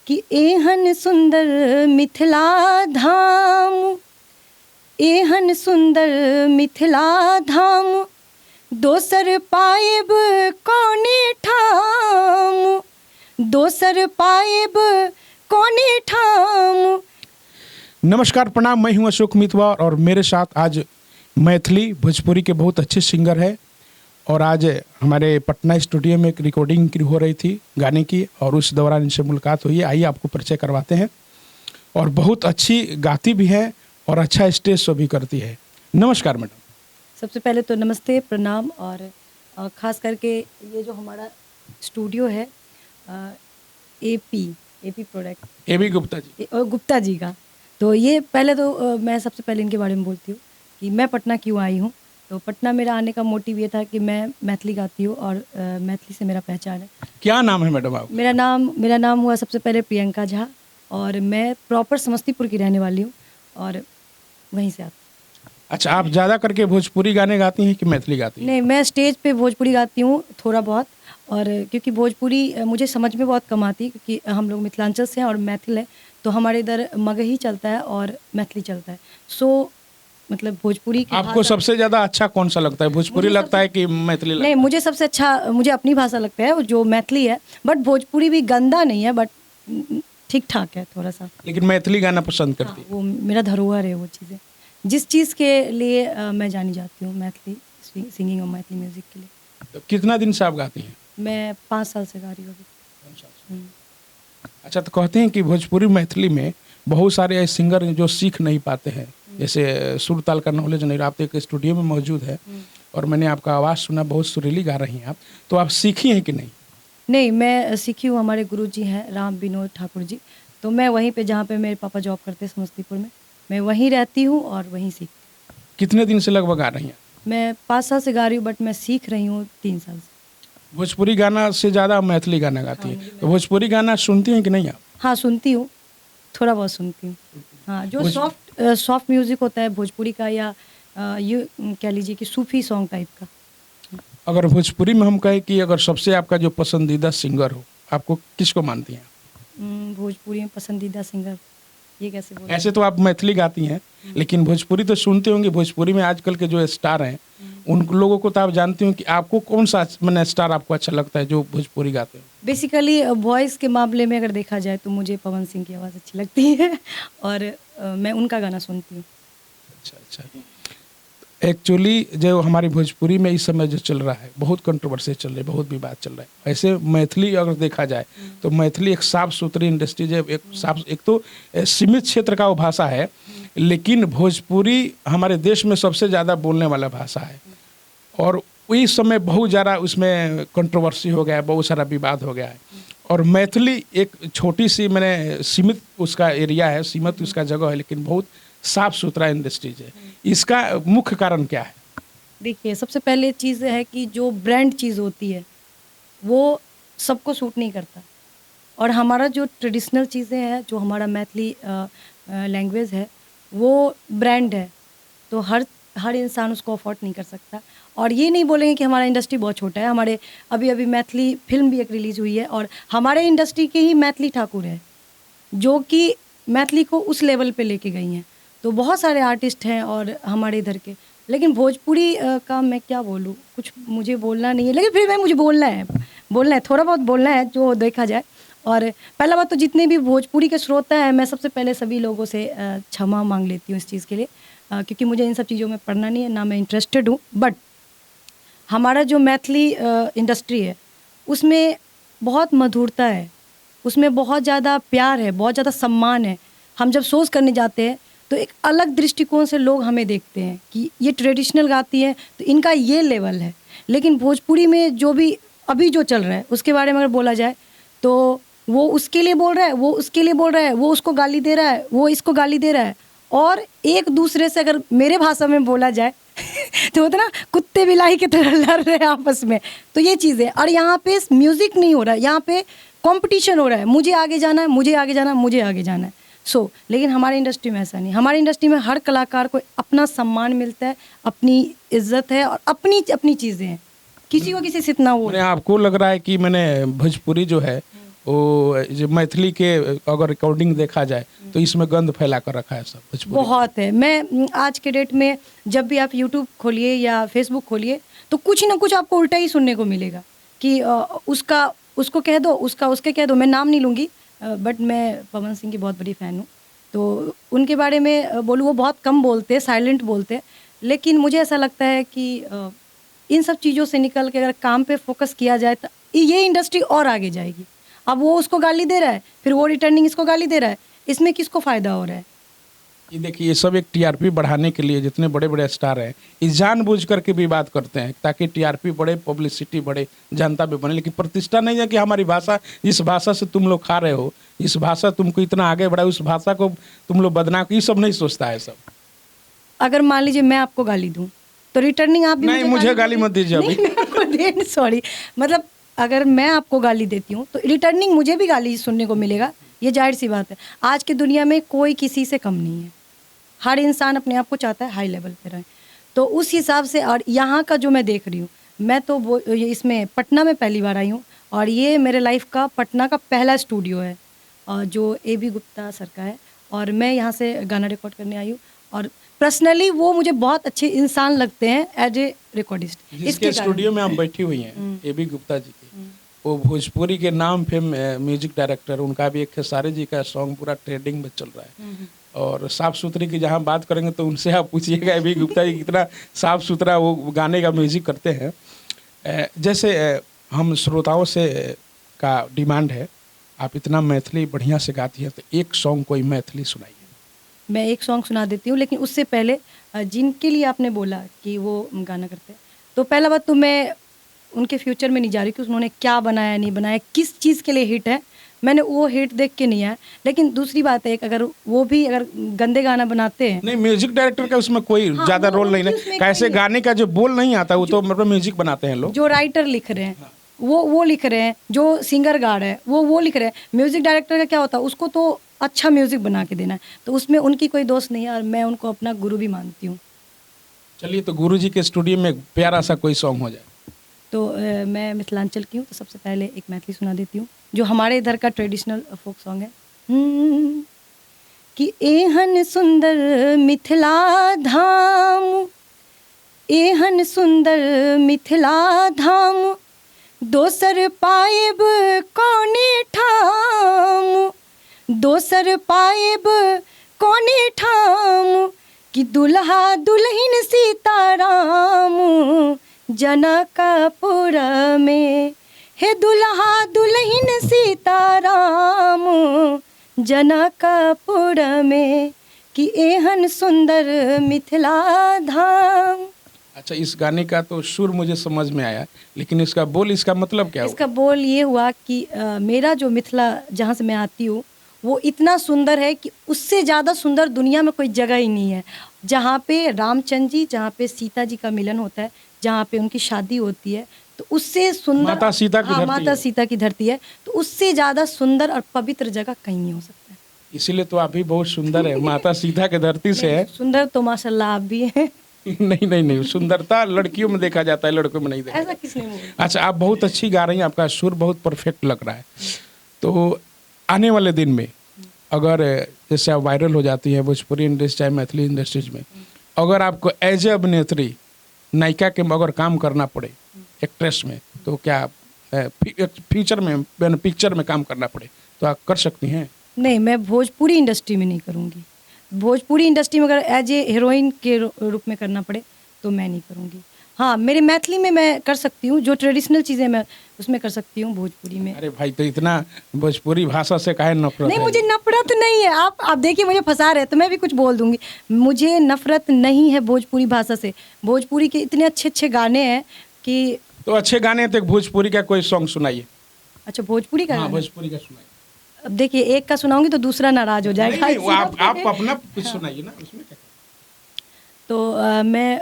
कि एहन सुंदर मिथिला धाम, एहन सुंदर मिथिला धाम, दोसर पाएब कौने ठाम, दोसर पाएब कौने ठाम। नमस्कार, प्रणाम। मैं हूं अशोक मितवा और मेरे साथ आज मैथिली भोजपुरी के बहुत अच्छे सिंगर हैं और आज हमारे पटना स्टूडियो में एक रिकॉर्डिंग हो रही थी गाने की और उस दौरान इनसे मुलाकात हुई है। आइए आपको परिचय करवाते हैं। और बहुत अच्छी गाती भी है और अच्छा स्टेज शो भी करती है। नमस्कार मैडम। सबसे पहले तो नमस्ते, प्रणाम। और ख़ास करके ये जो हमारा स्टूडियो है AP product, AB Gupta ji Gupta ji का, तो ये पहले तो मैं सबसे पहले इनके बारे में बोलती हूँ कि मैं पटना क्यों आई हूँ। तो पटना मेरा आने का मोटिव ये था कि मैं मैथिली गाती हूँ और मैथिली से मेरा पहचान है। क्या नाम है मैडम आपका? मेरा नाम हुआ सबसे पहले प्रियंका झा और मैं प्रॉपर समस्तीपुर की रहने वाली हूँ और वहीं से आती। अच्छा, आप ज़्यादा करके भोजपुरी गाने गाती हैं कि मैथिली गाती हैं? नहीं, मैं स्टेज पे भोजपुरी गाती हूँ थोड़ा बहुत, और क्योंकि भोजपुरी मुझे समझ में बहुत कम आती है क्योंकि हम लोग मिथिलांचल से हैं और मैथिल है, तो हमारे इधर मगही चलता है और मैथिली चलता है। सो मतलब भोजपुरी की आपको सबसे ज़्यादा अच्छा कौन सा लगता है? भोजपुरी लगता है कि मैथिली लगता है? नहीं, मुझे सबसे अच्छा मुझे अपनी भाषा लगता है जो मैथिली है, बट भोजपुरी भी गंदा नहीं है, बट ठीक ठाक है थोड़ा सा। लेकिन मैथिली गाना पसंद करती है? वो मेरा धरोहर है, वो चीज़ें जिस चीज़ के लिए मैं जानी जाती हूँ, मैथिली सिंगिंग और मैथिली म्यूज़िक के लिए। तो कितना दिन से आप गाती हैं? मैं 5 साल से गा रही हूँ अभी। अच्छा, तो कहते हैं कि भोजपुरी मैथिली में बहुत सारे ऐसे सिंगर हैं जो सीख नहीं पाते हैं, जैसे सुर ताल का नॉलेज नहीं। आप एक स्टूडियो में मौजूद है और मैंने आपका आवाज़ सुना, बहुत सुरीली गा रही हैं आप, तो आप सीखी हैं कि नहीं? नहीं, मैं सीखी हूँ। हमारे गुरुजी हैं राम विनोद ठाकुर जी, तो मैं वहीं पे जहाँ पे मेरे पापा जॉब करते हैं समस्तीपुर में, मैं वहीं रहती हूँ और वहीं सीखती हूँ। कितने दिन से लगभग गा रही हैं? मैं 5 साल से गा रही हूँ, बट मैं सीख रही हूँ 3 साल से। भोजपुरी गाना से ज़्यादा मैथिली गाना गाती हैं, तो भोजपुरी गाना सुनती हैं कि नहीं आप? हाँ, सुनती हूँ, थोड़ा बहुत सुनती हूँ। हाँ, जो सॉफ्ट म्यूज़िक होता है भोजपुरी का, या ये कह लीजिए कि सूफ़ी सॉन्ग टाइप का। अगर भोजपुरी में हम कहें कि अगर सबसे आपका जो पसंदीदा सिंगर हो, आपको किसको मानती हैं? भोजपुरी में पसंदीदा सिंगर, ये कैसे बोलूं? ऐसे तो आप मैथिली गाती हैं, लेकिन भोजपुरी तो सुनते होंगे। भोजपुरी में आजकल के जो स्टार हैं उन लोगों को तो आप जानती हो कि आपको कौन सा मैंने स्टार आपको अच्छा लगता है जो भोजपुरी गाते हैं? बेसिकली वॉइस के मामले में अगर देखा जाए तो मुझे पवन सिंह की आवाज़ अच्छी लगती है और मैं उनका गाना सुनती हूँ। अच्छा। एक्चुअली जो हमारी भोजपुरी में इस समय जो चल रहा है, बहुत कंट्रोवर्सी चल रही है, बहुत विवाद चल रहा है। ऐसे मैथिली अगर देखा जाए तो मैथिली एक साफ सुथरी इंडस्ट्री है, एक तो सीमित क्षेत्र का वो भाषा है, लेकिन भोजपुरी हमारे देश में सबसे ज़्यादा बोलने वाला भाषा है। और इस समय बहुत ज़्यादा उसमें कंट्रोवर्सी हो गया है, बहुत सारा विवाद हो गया है। और मैथिली एक छोटी सी मैंने सीमित उसका एरिया है, सीमित उसका जगह है, लेकिन बहुत साफ सुथरा इंडस्ट्रीज है। इसका मुख्य कारण क्या है? देखिए, सबसे पहले चीज़ है कि जो ब्रांड चीज़ होती है वो सबको सूट नहीं करता, और हमारा जो ट्रेडिशनल चीज़ें हैं, जो हमारा मैथिली लैंग्वेज है, वो ब्रांड है, तो हर इंसान उसको अफोर्ड नहीं कर सकता। और ये नहीं बोलेंगे कि हमारा इंडस्ट्री बहुत छोटा है। हमारे अभी मैथिली फिल्म भी एक रिलीज़ हुई है और हमारे इंडस्ट्री के ही मैथिली ठाकुर है जो कि मैथिली को उस लेवल पे लेके गई हैं। तो बहुत सारे आर्टिस्ट हैं और हमारे इधर के, लेकिन भोजपुरी का मैं क्या बोलूँ, कुछ मुझे बोलना नहीं है, लेकिन फिर मुझे बोलना है, थोड़ा बहुत बोलना है जो देखा जाए। और पहला बात तो जितने भी भोजपुरी के श्रोता हैं, मैं सबसे पहले सभी लोगों से क्षमा मांग लेती हूँ इस चीज़ के लिए, क्योंकि मुझे इन सब चीज़ों में पढ़ना नहीं है, ना मैं इंटरेस्टेड हूँ। बट हमारा जो मैथिली इंडस्ट्री है उसमें बहुत मधुरता है, उसमें बहुत ज़्यादा प्यार है, बहुत ज़्यादा सम्मान है। हम जब शोज़ करने जाते हैं तो एक अलग दृष्टिकोण से लोग हमें देखते हैं कि ये ट्रेडिशनल गाती है तो इनका ये लेवल है। लेकिन भोजपुरी में जो भी अभी जो चल रहा है उसके बारे में अगर बोला जाए तो वो उसके लिए बोल रहा है, वो उसके लिए बोल रहा है, वो उसको गाली दे रहा है, वो इसको गाली दे रहा है, और एक दूसरे से अगर मेरे भाषा में बोला जाए तो होता ना, कुत्ते बिलाई की तरह लड़ रहे हैं आपस में। तो ये चीज़ है। और यहाँ पे म्यूज़िक नहीं हो रहा है, यहाँ पे कंपटीशन हो रहा है, मुझे आगे जाना है, मुझे आगे जाना है, मुझे आगे जाना है। लेकिन हमारी इंडस्ट्री में ऐसा नहीं। हमारी इंडस्ट्री में हर कलाकार को अपना सम्मान मिलता है, अपनी इज्जत है और अपनी चीज़ें हैं, किसी को किसी से इतना वो। आपको लग रहा है कि मैंने भोजपुरी जो है वो जो मैथिली के अगर रिकॉर्डिंग देखा जाए तो इसमें गंद फैला कर रखा है सब भोजपुरी। बहुत है। मैं आज के डेट में जब भी आप यूट्यूब खोलिए या फेसबुक खोलिए तो कुछ ना कुछ आपको उल्टा ही सुनने को मिलेगा कि उसका उसको कह दो, उसका उसके कह दो। मैं नाम नहीं लूँगी, बट मैं पवन सिंह की बहुत बड़ी फ़ैन हूँ, तो उनके बारे में बोलूँ, वो बहुत कम बोलते हैं, साइलेंट बोलते हैं, लेकिन मुझे ऐसा लगता है कि इन सब चीज़ों से निकल के अगर काम पे फोकस किया जाए तो ये इंडस्ट्री और आगे जाएगी। अब वो उसको गाली दे रहा है, फिर वो रिटर्निंग इसको गाली दे रहा है, इसमें किसको फ़ायदा हो रहा है? ये देखिए, ये सब एक टीआरपी बढ़ाने के लिए जितने बड़े बड़े स्टार हैं ये जानबूझ करके भी बात करते हैं ताकि टीआरपी बढ़े, पब्लिसिटी बढ़े, जनता भी बने, लेकिन प्रतिष्ठा नहीं है कि हमारी भाषा, जिस भाषा से तुम लोग खा रहे हो, इस भाषा तुमको इतना आगे बढ़ा, उस भाषा को तुम लोग बदनाम, ये सब नहीं सोचता है सब। अगर मान लीजिए मैं आपको गाली दूं तो रिटर्निंग आप भी नहीं, मुझे गाली मत दीजिए अभी। सॉरी, मतलब अगर मैं आपको गाली देती हूँ तो रिटर्निंग मुझे भी गाली सुनने को मिलेगा, ये जाहिर सी बात है। आज की दुनिया में कोई किसी से कम नहीं है, हर इंसान अपने आप को चाहता है हाई लेवल पे रहे, तो उस हिसाब से। और यहाँ का जो मैं देख रही हूँ, मैं तो वो इसमें पटना में पहली बार आई हूँ और ये मेरे लाइफ का पटना का पहला स्टूडियो है जो AB गुप्ता सर का है, और मैं यहाँ से गाना रिकॉर्ड करने आई हूँ। और पर्सनली वो मुझे बहुत अच्छे इंसान लगते हैं एज ए रिकॉर्डिस्ट। इसके स्टूडियो में आप बैठी हुई हैं AB गुप्ता जी की, वो भोजपुरी के नाम फेम म्यूजिक डायरेक्टर, उनका भी एक खेसारी जी का सॉन्ग पूरा ट्रेंडिंग में चल रहा है। और साफ सुथरी की जहाँ बात करेंगे तो उनसे आप पूछिएगा AB गुप्ता जी कितना साफ सुथरा वो गाने का म्यूजिक करते हैं। जैसे हम श्रोताओं से का डिमांड है, आप इतना मैथिली बढ़िया से गाती हैं तो एक सॉन्ग कोई मैथिली सुनाइए। मैं एक सॉन्ग सुना देती हूँ, लेकिन उससे पहले जिनके लिए आपने बोला कि वो गाना करते हैं, तो पहला बात तो मैं उनके फ्यूचर में नहीं जा रही कि उन्होंने क्या बनाया नहीं बनाया, किस चीज़ के लिए हिट है, मैंने वो हिट देख के नहीं आया। लेकिन दूसरी बात है, अगर वो भी अगर गंदे गाना बनाते हैं, नहीं, म्यूजिक डायरेक्टर का उसमें कोई ज्यादा रोल नहीं है, कैसे गाने का जो बोल नहीं आता वो तो मतलब म्यूजिक बनाते हैं लोग, जो राइटर लिख रहे हैं वो लिख रहे हैं, जो सिंगर गा रहे हैं वो लिख रहे हैं। म्यूजिक डायरेक्टर का क्या होता है, उसको तो अच्छा म्यूजिक बना के देना है, तो उसमें उनकी कोई दोस्त नहीं है और मैं उनको अपना गुरु भी मानती हूँ। चलिए, तो गुरु जी के स्टूडियो में प्यारा सा कोई सॉन्ग हो जाए। तो मैं मिथिलांचल की हूँ, तो सबसे पहले एक मैथिली सुना देती हूँ जो हमारे इधर का ट्रेडिशनल फोक सॉन्ग है। कि एहन सुंदर मिथिला धाम, एहन सुंदर मिथिला धाम, दोसर पाएब कौने ठाम, दोसर पाएब कौने ठाम, कि दुल्हा दुल्हन सीताराम, जनकपुर में, हे दुल्हा दुल्हन सीताराम, जनकपुर में, कि एहन सुंदर मिथिला धाम। अच्छा, इस गाने का तो सुर मुझे समझ में आया, लेकिन इसका बोल, इसका मतलब क्या हुआ? इसका बोल ये हुआ कि मेरा जो मिथिला जहाँ से मैं आती हूँ वो इतना सुंदर है कि उससे ज़्यादा सुंदर दुनिया में कोई जगह ही नहीं है। जहाँ पे रामचंद्र जी, जहाँ पे सीता जी का मिलन होता है, जहाँ पे उनकी शादी होती है, तो उससे सुंदर माता सीता की धरती है। माता सीता की धरती है, तो उससे ज़्यादा सुंदर और पवित्र जगह कहीं नहीं हो सकता है। इसीलिए तो आप भी बहुत सुंदर है, माता सीता के धरती से है। सुंदर तो माशाल्लाह आप भी हैं। नहीं नहीं नहीं, सुंदरता लड़कियों में देखा जाता है, लड़कों में नहीं देखा ऐसा जाता। किसने बोला? अच्छा, आप बहुत अच्छी गा रही हैं, आपका सुर बहुत परफेक्ट लग रहा है। तो आने वाले दिन में अगर जैसे आप वायरल हो जाती हैं भोजपुरी इंडस्ट्री चाहे मैथिली इंडस्ट्रीज में, अगर आपको एज ए अभिनेत्री नायिका के अगर काम करना पड़े एक्ट्रेस में, तो क्या फ्यूचर में पिक्चर में काम करना पड़े तो आप कर सकती हैं? नहीं, मैं भोजपुरी इंडस्ट्री में नहीं करूँगी। भोजपुरी इंडस्ट्री में अगर एज ए हीरोइन के रूप में करना पड़े तो मैं नहीं करूँगी। हाँ, मेरे मैथिली में मैं कर सकती हूँ, जो ट्रेडिशनल चीज़ें मैं उसमें कर सकती हूँ भोजपुरी में। अरे भाई, तो इतना भोजपुरी भाषा से काहे नफरत नहीं, है? मुझे नफरत नहीं है। आप देखिए, मुझे फंसा रहे हैं तो मैं भी कुछ बोल दूंगी। मुझे नफरत नहीं है भोजपुरी भाषा से। भोजपुरी के इतने अच्छे अच्छे गाने हैं कि। तो अच्छे गाने हैं तो एक भोजपुरी का कोई सॉन्ग सुनाइए। अच्छा, भोजपुरी का? हाँ, गाना? भोजपुरी का सुनाइए। अब देखिए, एक का सुनाऊंगी तो दूसरा नाराज हो जाएगा। नहीं, नहीं, आप अपना कुछ सुनाइए ना, उसमें क्या। तो मैं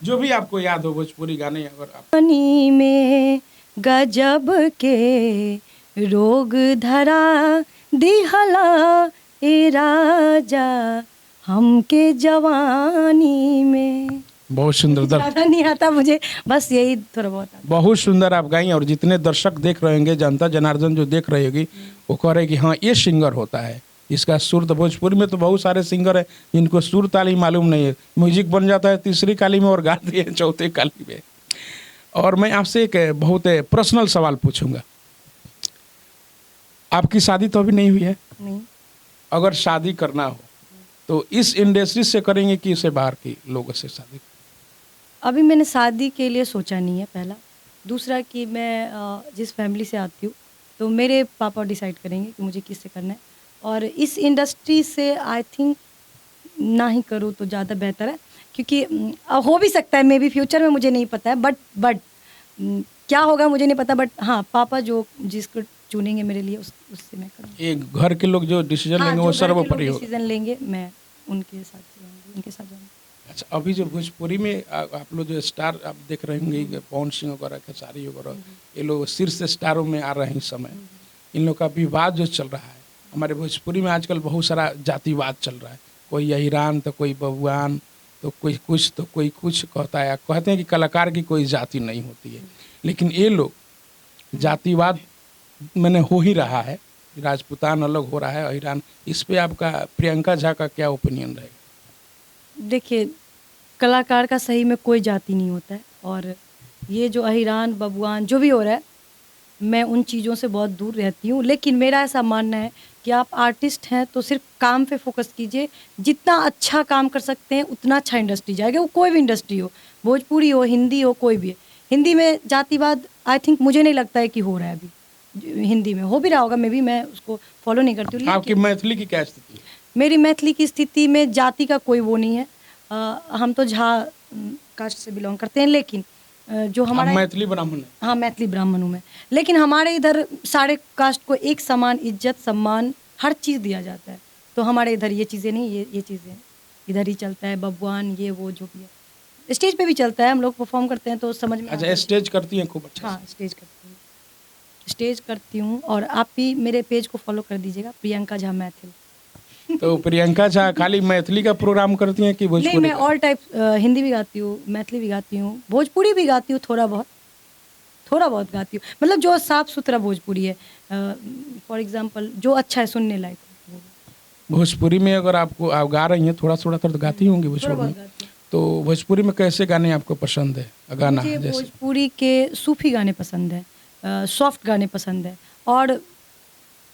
जो भी आपको याद हो भोजपुरी गाने, अगर आप। पानी में गजब के रोग धरा दिहला ए राजा हमके जवानी में। बहुत सुंदर ज़्यादा नहीं आता मुझे, बस यही थोड़ा बहुत आता। बहुत सुंदर आप गाई, और जितने दर्शक देख रहे होंगे, जनता जनार्दन जो देख रही होगी, वो कह रहे कि हाँ ये सिंगर होता है, इसका सुर। तो भोजपुरी में तो बहुत सारे सिंगर हैं जिनको सुर ताली मालूम नहीं है, म्यूजिक बन जाता है तीसरी काली में और गाती है चौथे काली में। और मैं आपसे एक बहुत पर्सनल सवाल पूछूंगा। आपकी शादी तो अभी नहीं हुई है? नहीं। अगर शादी करना हो तो इस इंडस्ट्री से करेंगे कि इसे बाहर के लोगों से शादी? अभी मैंने शादी के लिए सोचा नहीं है, पहला। दूसरा कि मैं जिस फैमिली से आती हूँ, तो मेरे पापा डिसाइड करेंगे कि मुझे किससे करना है। और इस इंडस्ट्री से आई थिंक ना ही करूँ तो ज़्यादा बेहतर है, क्योंकि हो भी सकता है मे बी फ्यूचर में, मुझे नहीं पता है। बट क्या होगा मुझे नहीं पता, बट हाँ पापा जो जिसको चुनेंगे मेरे लिए उससे मैं करूँगी। ये घर के लोग जो डिसीजन लेंगे वो सर्वोपरि होगा। डिसीजन लेंगे, मैं उनके साथ जाऊँगी, उनके साथ जाऊँगी। अच्छा, अभी जो भोजपुरी में आप लोग जो स्टार आप देख रहे होंगे, पवन सिंह वगैरह, खेसारी वगैरह, ये लोग शीर्ष स्टारों में आ रहे हैं इस समय। इन लोग का विवाद जो चल रहा है हमारे भोजपुरी में आजकल, बहुत सारा जातिवाद चल रहा है। कोई अहिरान तो कोई बबुआन, तो कोई कुछ तो कोई कुछ कहता है। कहते हैं कि कलाकार की कोई जाति नहीं होती है, लेकिन ये लोग जातिवाद मैंने हो ही रहा है, राजपूतान अलग हो रहा है, अहिरान। इस पे आपका, प्रियंका झा का क्या ओपिनियन रहेगा? देखिए, कलाकार का सही में कोई जाति नहीं होता है, और ये जो अहिरान बबुआन जो भी हो रहा है, मैं उन चीज़ों से बहुत दूर रहती हूँ। लेकिन मेरा ऐसा मानना है कि आप आर्टिस्ट हैं तो सिर्फ काम पे फोकस कीजिए। जितना अच्छा काम कर सकते हैं उतना अच्छा इंडस्ट्री जाएगा, वो कोई भी इंडस्ट्री हो, भोजपुरी हो, हिंदी हो, कोई भी है। हिंदी में जातिवाद आई थिंक मुझे नहीं लगता है कि हो रहा है अभी। हिंदी में हो भी रहा होगा, मे बी मैं उसको फॉलो नहीं करती हूँ। आपकी मैथिली की क्या स्थिति है? मेरी मैथिली की स्थिति में जाति का कोई वो नहीं है। हम तो झा कास्ट से बिलोंग करते हैं, लेकिन जो हमारा मैथिली ब्राह्मण है। हाँ, मैथिली ब्राह्मण हूँ मैं। लेकिन हमारे इधर सारे कास्ट को एक समान इज्जत, सम्मान, हर चीज़ दिया जाता है। तो हमारे इधर ये चीज़ें नहीं, ये चीज़ें इधर ही चलता है। बबुआन ये वो जो भी है, स्टेज पे भी चलता है, हम लोग परफॉर्म करते हैं तो समझ में। अच्छा, स्टेज करती हैं खूब अच्छा? हाँ, स्टेज करती हूँ। और आप भी मेरे पेज को फॉलो कर दीजिएगा, प्रियंका झा मैथिल। तो प्रियंका झा खाली मैथिली का प्रोग्राम करती हैं कि भोजपुरी? नहीं, मैं ऑल टाइप, हिंदी भी गाती हूँ, मैथिली भी गाती हूँ, भोजपुरी भी गाती हूँ, थोड़ा बहुत गाती हूँ। मतलब जो साफ सुथरा भोजपुरी है, फॉर एग्जांपल जो अच्छा है, सुनने लायक है। भोजपुरी में अगर आप गा रही हैं, थोड़ा तो गाती होंगी भोजपुरी में। तो भोजपुरी में कैसे गाने आपको पसंद है गाना? मुझे जैसे भोजपुरी के सूफी गाने पसंद है, सॉफ्ट गाने पसंद है, और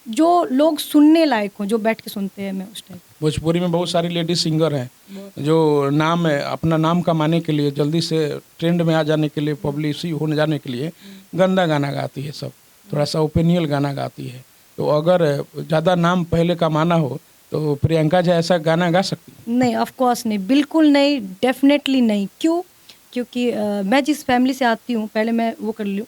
जो लोग सुनने लायक हो, जो बैठ के सुनते हैं, मैं उस टाइप। भोजपुरी में बहुत सारी लेडी सिंगर हैं जो नाम है, अपना नाम कमाने के लिए, जल्दी से ट्रेंड में आ जाने के लिए, पब्लिसिटी होने जाने के लिए गंदा गाना गाती है, सब थोड़ा सा ओपिनियल गाना गाती है। तो अगर ज़्यादा नाम पहले कमाना हो तो प्रियंका जी ऐसा गाना गा सकती है? नहीं, ऑफ कोर्स नहीं, बिल्कुल नहीं, डेफिनेटली नहीं। क्यों? क्योंकि मैं जिस फैमिली से आती हूँ, पहले मैं वो कर लूँ,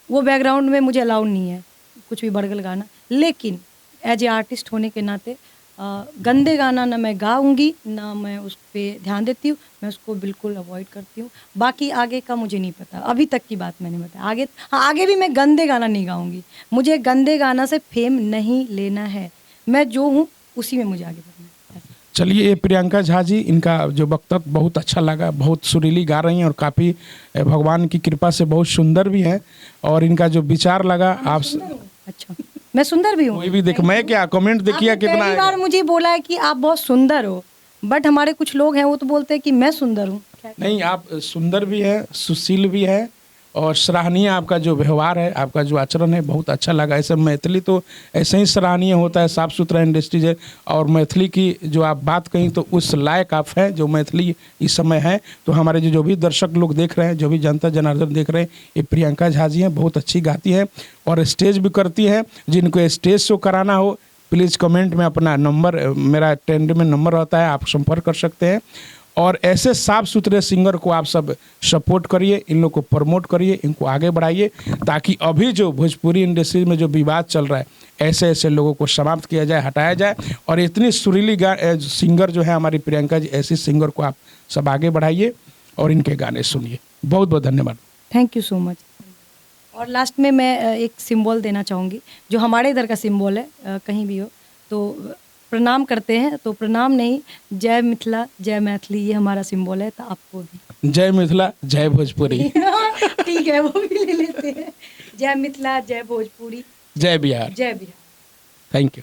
वो बैकग्राउंड में मुझे अलाउड नहीं है कुछ भी बड़गल गाना। लेकिन एज ए आर्टिस्ट होने के नाते गंदे गाना ना मैं गाऊंगी, ना मैं उस पर ध्यान देती हूँ, मैं उसको बिल्कुल अवॉइड करती हूँ। बाकी आगे का मुझे नहीं पता, अभी तक की बात मैंने बताया। आगे, हाँ, आगे भी मैं गंदे गाना नहीं गाऊंगी। मुझे गंदे गाना से फेम नहीं लेना है, मैं जो हूँ उसी में मुझे आगे बढ़ना है। चलिए, ये प्रियंका झा जी, इनका जो वक्तव्य बहुत अच्छा लगा, बहुत सुरीली गा रही हैं और काफ़ी भगवान की कृपा से बहुत सुंदर भी हैं, और इनका जो विचार लगा आप। अच्छा, मैं सुंदर भी हूँ? कोई भी देख, मैं क्या कमेंट देखिए कितना पहली बार मुझे बोला है कि आप बहुत सुंदर हो, बट हमारे कुछ लोग हैं वो तो बोलते हैं कि मैं सुंदर हूँ। नहीं, आप सुंदर भी हैं, सुशील भी है, और सराहनीय आपका जो व्यवहार है, आपका जो आचरण है, बहुत अच्छा लगा। ऐसे मैथिली तो ऐसे ही सराहनीय होता है, साफ सुथरा इंडस्ट्रीज है। और मैथिली की जो आप बात कहीं तो उस लायक आप हैं जो मैथिली इस समय है। तो हमारे जो भी दर्शक लोग देख रहे हैं, जो भी जनता जनार्दन देख रहे हैं, ये प्रियंका झा जी हैं, बहुत अच्छी गाती हैं और स्टेज भी करती हैं। जिनको स्टेज शो कराना हो, प्लीज़ कमेंट में अपना नंबर, मेरा टेंड में नंबर रहता है, आप संपर्क कर सकते हैं। और ऐसे साफ सुथरे सिंगर को आप सब सपोर्ट करिए, इन लोग को प्रमोट करिए, इनको आगे बढ़ाइए, ताकि अभी जो भोजपुरी इंडस्ट्री में जो विवाद चल रहा है, ऐसे ऐसे लोगों को समाप्त किया जाए, हटाया जाए। और इतनी सुरीली सिंगर जो है हमारी प्रियंका जी, ऐसी सिंगर को आप सब आगे बढ़ाइए और इनके गाने सुनिए। बहुत बहुत धन्यवाद। Thank you so much. और लास्ट में मैं एक सिंबल देना चाहूँगी, जो हमारे इधर का सिंबल है, कहीं भी हो तो प्रणाम करते हैं, तो प्रणाम नहीं, जय मिथिला जय मैथिली, ये हमारा सिंबल है, तो आपको भी जय मिथिला जय भोजपुरी। ठीक है, वो भी ले लेते हैं। जय मिथिला जय भोजपुरी जय बिहार। जय बिहार। Thank you.